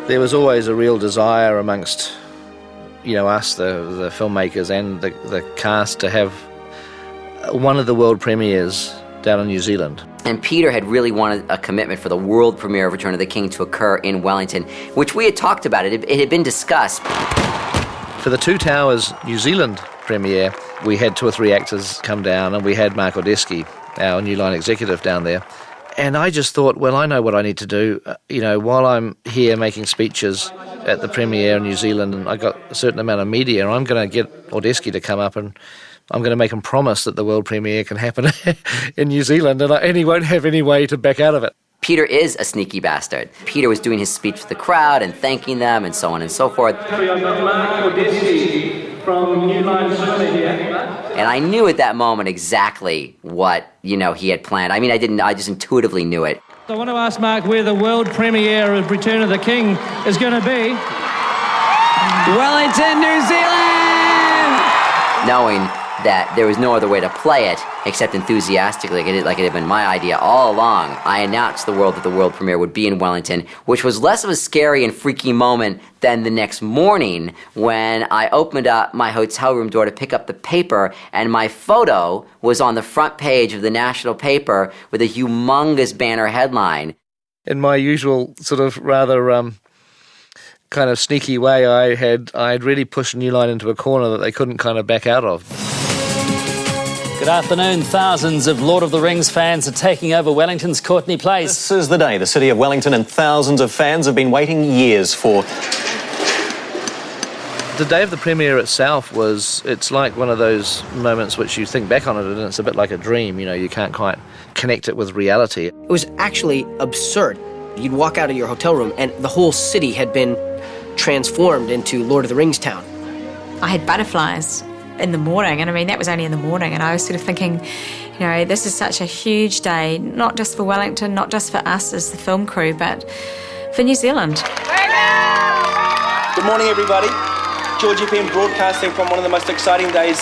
There was always a real desire amongst, us, the filmmakers and the cast, to have one of the world premieres down in New Zealand. And Peter had really wanted a commitment for the world premiere of Return of the King to occur in Wellington, which we had talked about. It had been discussed. For the Two Towers New Zealand premiere, we had 2 or 3 actors come down, and we had Mark Odeski, our New Line executive, down there. And I just thought, well, I know what I need to do. While I'm here making speeches at the premiere in New Zealand, and I got a certain amount of media, I'm going to get Odeski to come up, and I'm going to make him promise that the world premiere can happen in New Zealand, and he won't have any way to back out of it. Peter is a sneaky bastard. Peter was doing his speech for the crowd and thanking them and so on and so forth. And I knew at that moment exactly what, he had planned. I mean, I just intuitively knew it. I want to ask Mark where the world premiere of Return of the King is going to be. Wellington, New Zealand! Knowing that there was no other way to play it except enthusiastically, like it had been my idea all along. I announced to the world that the world premiere would be in Wellington, which was less of a scary and freaky moment than the next morning when I opened up my hotel room door to pick up the paper, and my photo was on the front page of the national paper with a humongous banner headline. In my usual sort of rather kind of sneaky way, I had really pushed New Line into a corner that they couldn't kind of back out of. Good afternoon. Thousands of Lord of the Rings fans are taking over Wellington's Courtenay Place. This is the day the city of Wellington and thousands of fans have been waiting years for. The day of the premiere itself it's like one of those moments which you think back on it and it's a bit like a dream, you can't quite connect it with reality. It was actually absurd. You'd walk out of your hotel room and the whole city had been transformed into Lord of the Rings town. I had butterflies in the morning, and that was only in the morning, and I was sort of thinking, this is such a huge day, not just for Wellington, not just for us as the film crew, but for New Zealand. Good morning, everybody. George FM broadcasting from one of the most exciting days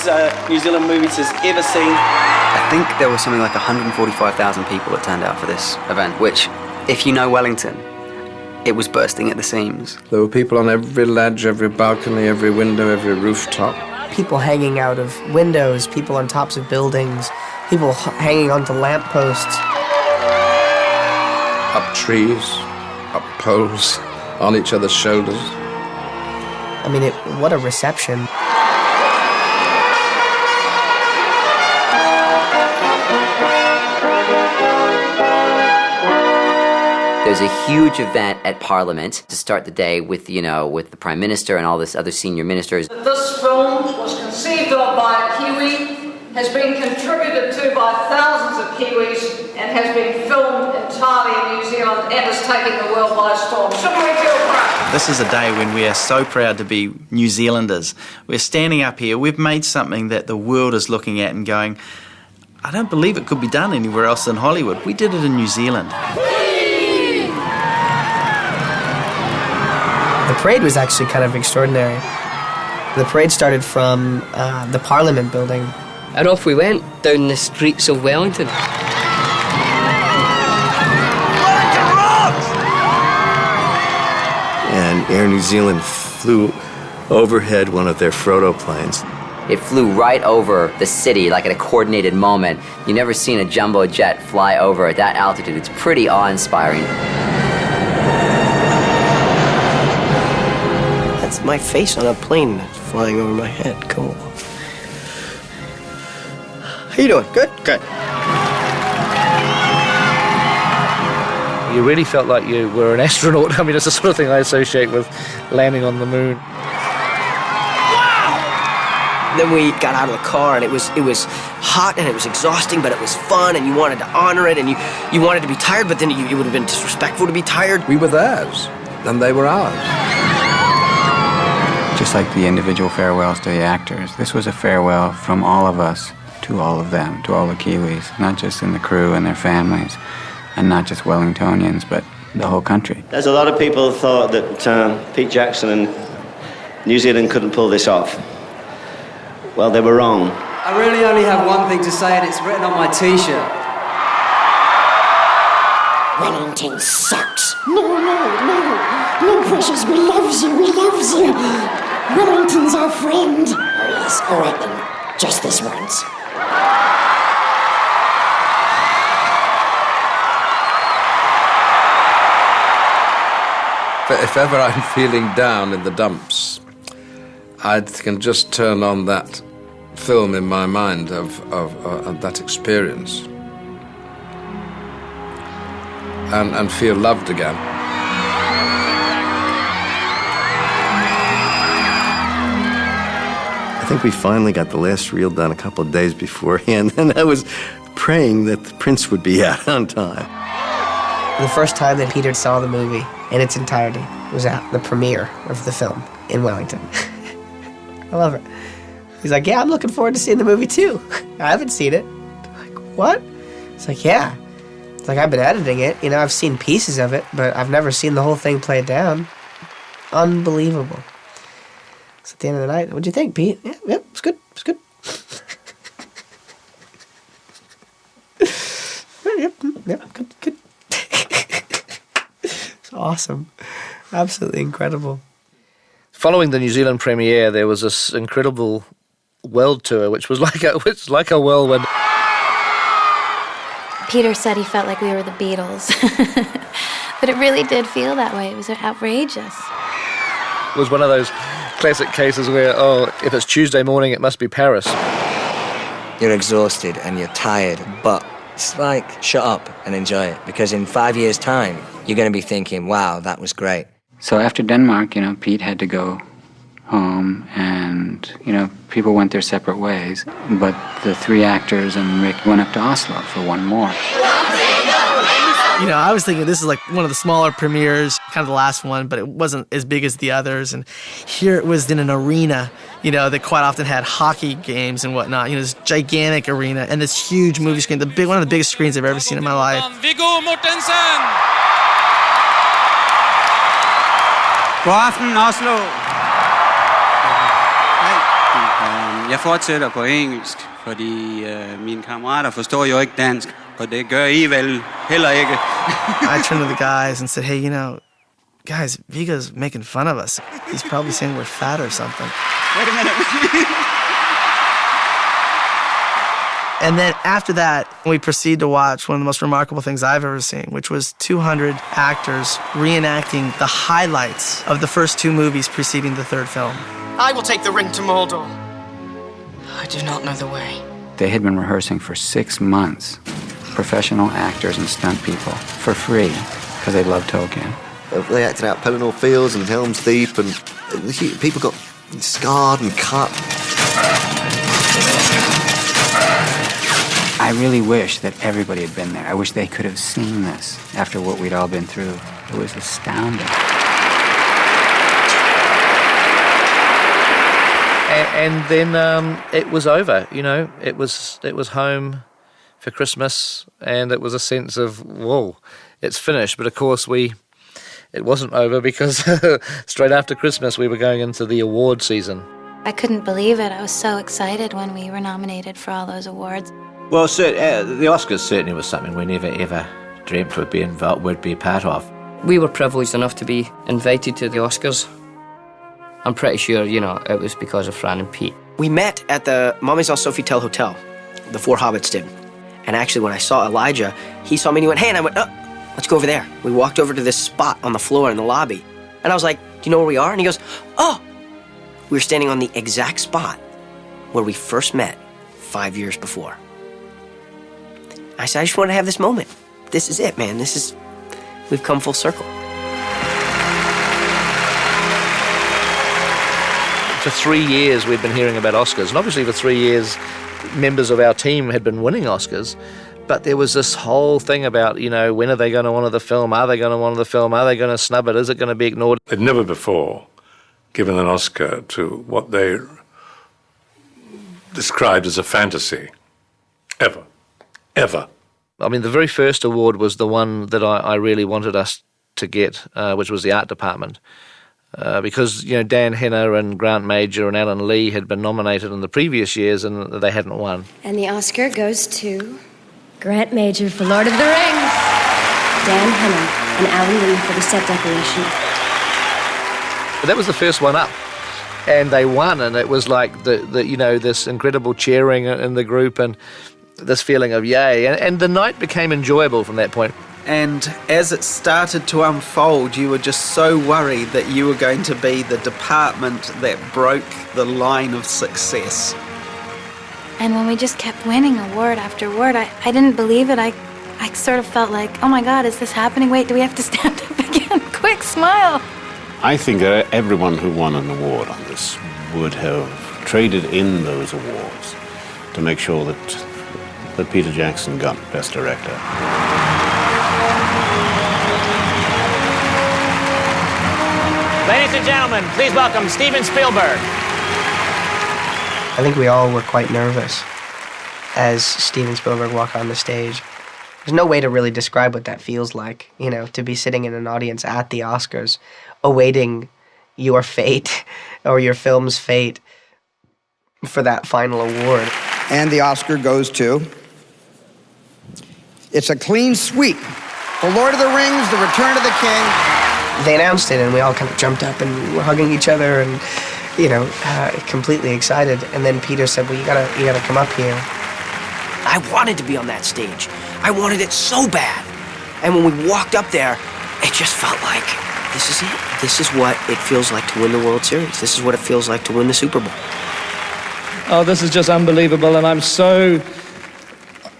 New Zealand movies has ever seen. I think there was something like 145,000 people that turned out for this event, which, if you know Wellington, it was bursting at the seams. There were people on every ledge, every balcony, every window, every rooftop. People hanging out of windows, people on tops of buildings, people hanging onto lampposts. Up trees, up poles, on each other's shoulders. What a reception. There's a huge event at Parliament to start the day with, with the Prime Minister and all this other senior ministers. This film was conceived of by a Kiwi, has been contributed to by thousands of Kiwis, and has been filmed entirely in New Zealand and is taking the world by storm. Shouldn't we feel proud? This is a day when we are so proud to be New Zealanders. We're standing up here, we've made something that the world is looking at and going, I don't believe it could be done anywhere else than Hollywood. We did it in New Zealand. The parade was actually kind of extraordinary. The parade started from the Parliament building. And off we went down the streets of Wellington. Wellington rocks! And Air New Zealand flew overhead one of their Frodo planes. It flew right over the city, like at a coordinated moment. You've never seen a jumbo jet fly over at that altitude. It's pretty awe-inspiring. That's my face on a plane flying over my head. Cool. How you doing? Good? Good. You really felt like you were an astronaut. It's the sort of thing I associate with landing on the moon. Then we got out of the car, and it was hot, and it was exhausting, but it was fun, and you wanted to honor it, and you wanted to be tired, but then it would have been disrespectful to be tired. We were theirs, and they were ours. Just like the individual farewells to the actors, this was a farewell from all of us to all of them, to all the Kiwis, not just in the crew and their families, and not just Wellingtonians, but the whole country. There's a lot of people who thought that Pete Jackson and New Zealand couldn't pull this off. Well, they were wrong. I really only have one thing to say, and it's written on my T-shirt. Wellington sucks. No. No, precious, we loves you, we loves you. Wellington's our friend. Oh, yes, all right then. Just this once. If ever I'm feeling down in the dumps, I can just turn on that film in my mind of that experience and feel loved again. I think we finally got the last reel done a couple of days beforehand, and I was praying that the prince would be out on time. The first time that Peter saw the movie in its entirety was at the premiere of the film in Wellington. I love it. He's like, yeah, I'm looking forward to seeing the movie too. I haven't seen it. I'm like, what? It's like, yeah. It's like, I've been editing it. You know, I've seen pieces of it, but I've never seen the whole thing played down. Unbelievable. So at the end of the night, what'd you think, Pete? Yeah, it's good. It's good. Yep, good. It's awesome. Absolutely incredible. Following the New Zealand premiere, there was this incredible world tour, which was like a whirlwind. Peter said he felt like we were the Beatles. But it really did feel that way. It was outrageous. It was one of those classic cases where, if it's Tuesday morning, it must be Paris. You're exhausted and you're tired, but it's like, shut up and enjoy it, because in 5 years' time, you're going to be thinking, wow, that was great. So after Denmark, Pete had to go home, and, people went their separate ways. But the three actors and Rick went up to Oslo for one more. I was thinking this is like one of the smaller premieres, kind of the last one, but it wasn't as big as the others. And here it was in an arena, that quite often had hockey games and whatnot. This gigantic arena and this huge movie screen, one of the biggest screens I've ever seen in my life. God aften, Oslo. Jeg fortsætter på engelsk, fordi mine kammerater forstår jo ikke dansk, og det gør I vel heller ikke. I turned to the guys and said, hey, guys, Viggo's making fun of us. He's probably saying we're fat or something. Wait a minute. And then after that, we proceeded to watch one of the most remarkable things I've ever seen, which was 200 actors reenacting the highlights of the first two movies preceding the third film. I will take the ring to Mordor. I do not know the way. They had been rehearsing for 6 months, professional actors and stunt people, for free, because they loved Tolkien. They acted out Pelennor Fields and Helm's Deep, and people got scarred and cut. I really wish that everybody had been there. I wish they could have seen this after what we'd all been through. It was astounding. And then it was over, It was home for Christmas, and it was a sense of, whoa, it's finished. But of course it wasn't over, because straight after Christmas we were going into the award season. I couldn't believe it. I was so excited when we were nominated for all those awards. Well, the Oscars certainly was something we never ever dreamt would be a part of. We were privileged enough to be invited to the Oscars. I'm pretty sure, it was because of Fran and Pete. We met at the Mademoiselle Sofitel Hotel, the Four Hobbits did. And actually, when I saw Elijah, he saw me and he went, hey, and I went, oh, let's go over there. We walked over to this spot on the floor in the lobby. And I was like, do you know where we are? And he goes, oh! We were standing on the exact spot where we first met 5 years before. I said, I just want to have this moment. This is it, man. We've come full circle. For 3 years we'd been hearing about Oscars, and obviously for 3 years members of our team had been winning Oscars, but there was this whole thing about, when are they going to honour the film? Are they going to honour the film? Are they going to snub it? Is it going to be ignored? They'd never before given an Oscar to what they described as a fantasy. Ever. I mean, the very first award was the one that I really wanted us to get, which was the art department. Because, Dan Henner and Grant Major and Alan Lee had been nominated in the previous years and they hadn't won. And the Oscar goes to Grant Major for Lord of the Rings, Dan Henner and Alan Lee for the set decoration, But that was the first one up. And they won, and it was like this incredible cheering in the group and this feeling of yay. And the night became enjoyable from that point. And as it started to unfold, you were just so worried that you were going to be the department that broke the line of success. And when we just kept winning award after award, I didn't believe it. I sort of felt like, oh my God, is this happening? Wait, do we have to stand up again? Quick, smile. I think that everyone who won an award on this would have traded in those awards to make sure that Peter Jackson got Best Director. Ladies and gentlemen, please welcome Steven Spielberg. I think we all were quite nervous as Steven Spielberg walked on the stage. There's no way to really describe what that feels like, to be sitting in an audience at the Oscars, awaiting your fate or your film's fate for that final award. And the Oscar goes to... It's a clean sweep. The Lord of the Rings, The Return of the King. They announced it, and we all kind of jumped up and were hugging each other and, completely excited. And then Peter said, well, you gotta come up here. I wanted to be on that stage. I wanted it so bad. And when we walked up there, it just felt like, this is it. This is what it feels like to win the World Series. This is what it feels like to win the Super Bowl. Oh, this is just unbelievable, and I'm so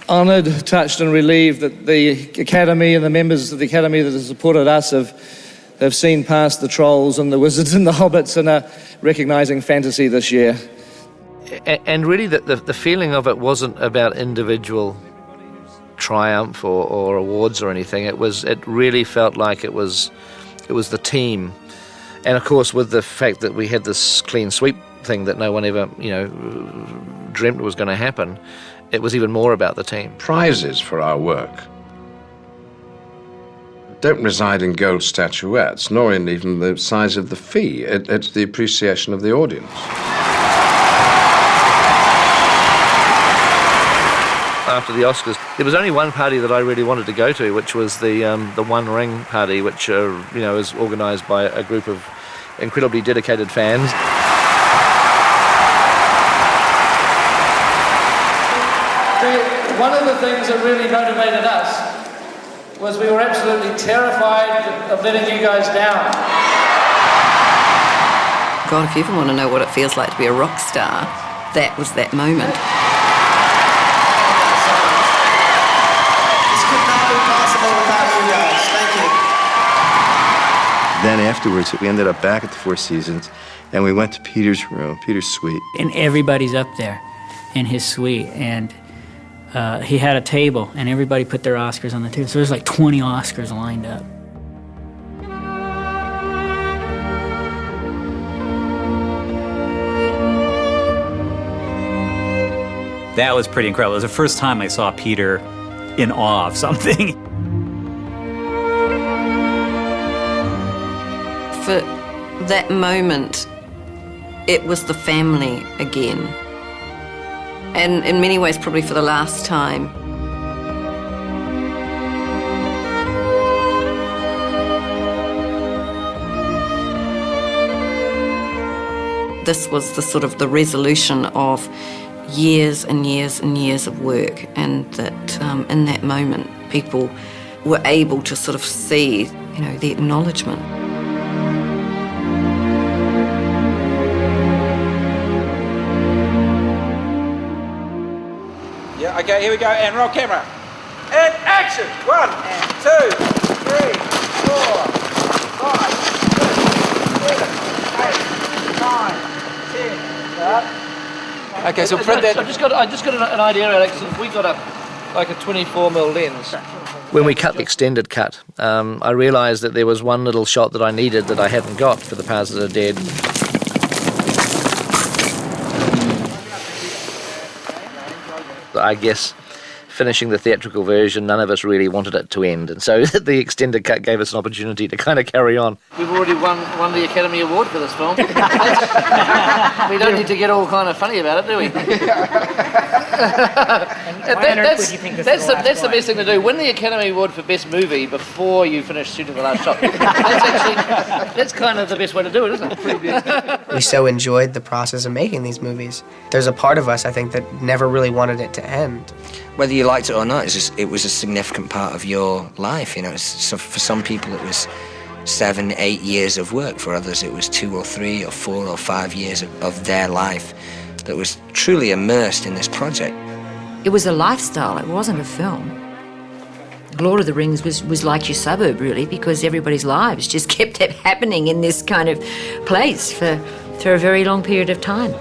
honoured, touched and relieved that the Academy and the members of the Academy that have supported us have seen past the trolls and the wizards and the hobbits and are recognising fantasy this year. And really the feeling of it wasn't about individual triumph or awards or anything. It really felt like it was the team. And of course with the fact that we had this clean sweep thing that no one ever, dreamt was going to happen, it was even more about the team. Prizes for our work don't reside in gold statuettes, nor in even the size of the fee. It's the appreciation of the audience. After the Oscars, there was only one party that I really wanted to go to, which was the One Ring party, which is organised by a group of incredibly dedicated fans. One of the things that really motivated us was we were absolutely terrified of letting you guys down. God, if you ever want to know what it feels like to be a rock star, that was that moment. This could not be possible without you guys. Thank you. Then afterwards, we ended up back at the Four Seasons, and we went to Peter's room, Peter's suite. And everybody's up there in his suite, and he had a table, and everybody put their Oscars on the table. So there's like 20 Oscars lined up. That was pretty incredible. It was the first time I saw Peter in awe of something. For that moment, it was the family again. And in many ways, probably for the last time. This was the sort of the resolution of years and years and years of work, and that in that moment, people were able to sort of see, the acknowledgement. Yeah, okay, here we go, and roll camera. And action! 1, 2, 3, 4, 5, 6, 7, 8, 9, 10. Okay, so Fred, I just got an idea, Alex. If we got a 24mm lens, when we cut the extended cut, I realised that there was one little shot that I needed that I hadn't got for the Powers That Are Dead. I guess finishing the theatrical version, none of us really wanted it to end, and so the extended cut gave us an opportunity to kind of carry on. We've already won the Academy Award for this film. We don't need to get all kind of funny about it, do we? That's the best thing to do. Win the Academy Award for Best Movie before you finish shooting the last shot. That's kind of the best way to do it, isn't it? We so enjoyed the process of making these movies. There's a part of us, I think, that never really wanted it to end. Whether you liked it or not, it was a significant part of your life. You know, so for some people it was 7, 8 years of work. For others it was 2 or 3 or 4 or 5 years of their life that was truly immersed in this project. It was a lifestyle, it wasn't a film. Lord of the Rings was like your suburb, really, because everybody's lives just kept happening in this kind of place for a very long period of time.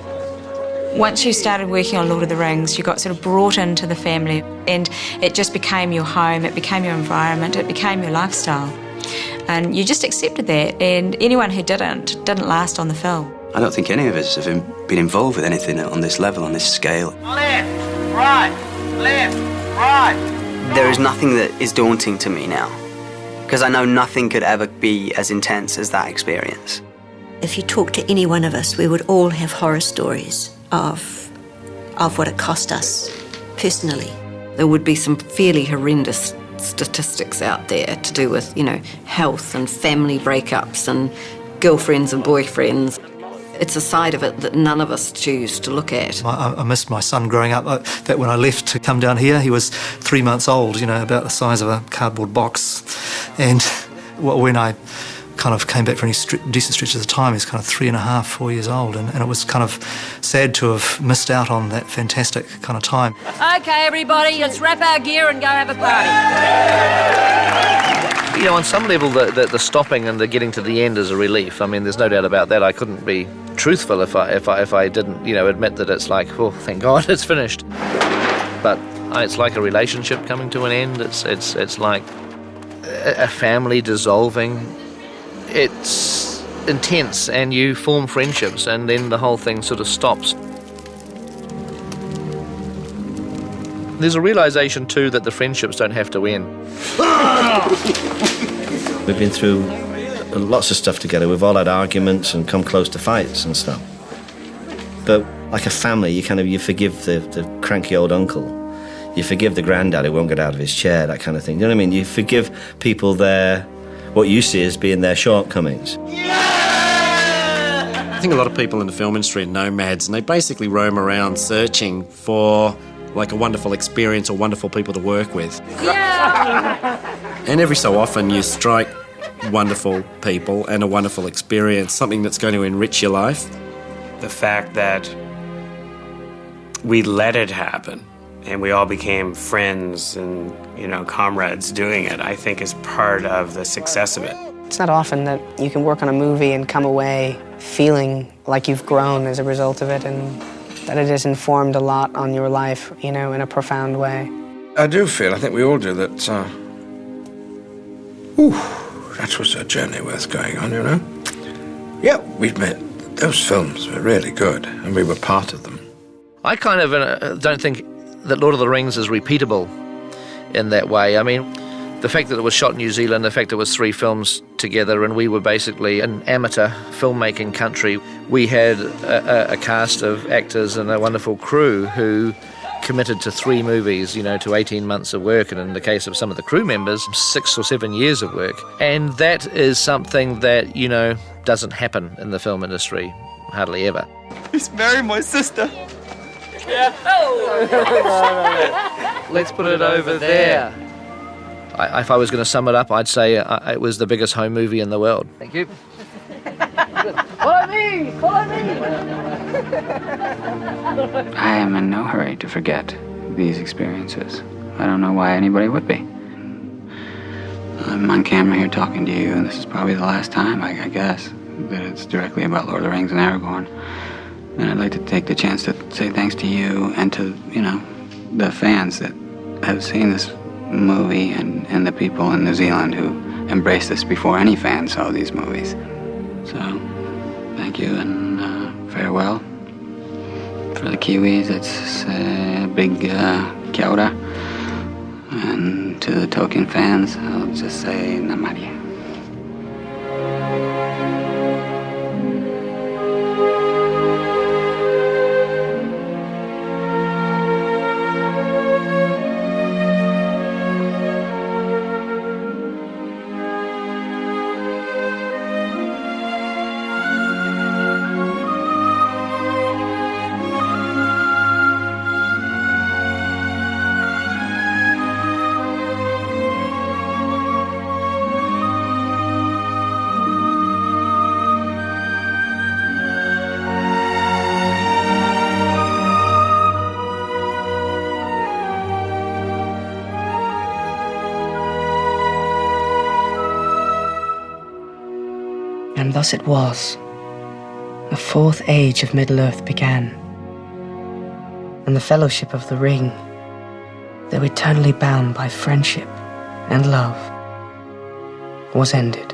Once you started working on Lord of the Rings, you got sort of brought into the family, and it just became your home, it became your environment, it became your lifestyle. And you just accepted that, and anyone who didn't last on the film. I don't think any of us have been involved with anything on this level, on this scale. Left, right, left, right. There is nothing that is daunting to me now, because I know nothing could ever be as intense as that experience. If you talk to any one of us, we would all have horror stories of what it cost us personally. There would be some fairly horrendous statistics out there to do with, health and family breakups and girlfriends and boyfriends. It's a side of it that none of us choose to look at. I missed my son growing up. That when I left to come down here, he was 3 months old, about the size of a cardboard box. And when I kind of came back for any decent stretch of the time, he was kind of 3.5, 4 years old. And it was kind of sad to have missed out on that fantastic kind of time. Okay, everybody, let's wrap our gear and go have a party. On some level, the stopping and the getting to the end is a relief. I mean, there's no doubt about that. I couldn't be truthful if I didn't, admit that it's like, oh, thank God it's finished. But it's like a relationship coming to an end. It's like a family dissolving. It's intense, and you form friendships, and then the whole thing sort of stops. There's a realisation, too, that the friendships don't have to end. We've been through lots of stuff together. We've all had arguments and come close to fights and stuff. But like a family, you forgive the cranky old uncle. You forgive the granddad who won't get out of his chair, that kind of thing. You know what I mean? You forgive people what you see as being their shortcomings. I think a lot of people in the film industry are nomads, and they basically roam around searching for like a wonderful experience or wonderful people to work with. Yeah. And every so often you strike wonderful people and a wonderful experience, something that's going to enrich your life. The fact that we let it happen and we all became friends and, comrades doing it, I think is part of the success of it. It's not often that you can work on a movie and come away feeling like you've grown as a result of it, and that it has informed a lot on your life, in a profound way. I do feel, I think we all do, that that was a journey worth going on, Yeah, we've made, those films were really good, and we were part of them. I kind of don't think that Lord of the Rings is repeatable in that way. I mean, the fact that it was shot in New Zealand, the fact that it was 3 films together, and we were basically an amateur filmmaking country. We had a cast of actors and a wonderful crew who committed to 3 movies, to 18 months of work, and in the case of some of the crew members, 6 or 7 years of work. And that is something that, doesn't happen in the film industry, hardly ever. He's married my sister. Yeah. Oh. Let's put it over there. If I was going to sum it up, I'd say it was the biggest home movie in the world. Thank you. Follow me! Follow me! I am in no hurry to forget these experiences. I don't know why anybody would be. I'm on camera here talking to you, and this is probably the last time, I guess, that it's directly about Lord of the Rings and Aragorn. And I'd like to take the chance to say thanks to you and to, the fans that have seen this movie and the people in New Zealand who embraced this before any fan saw these movies. So, thank you and farewell. For the Kiwis, it's a big kia ora. And to the Tolkien fans, I'll just say namaria. And thus it was. The fourth age of Middle-earth began, and the fellowship of the ring, though eternally bound by friendship and love, was ended.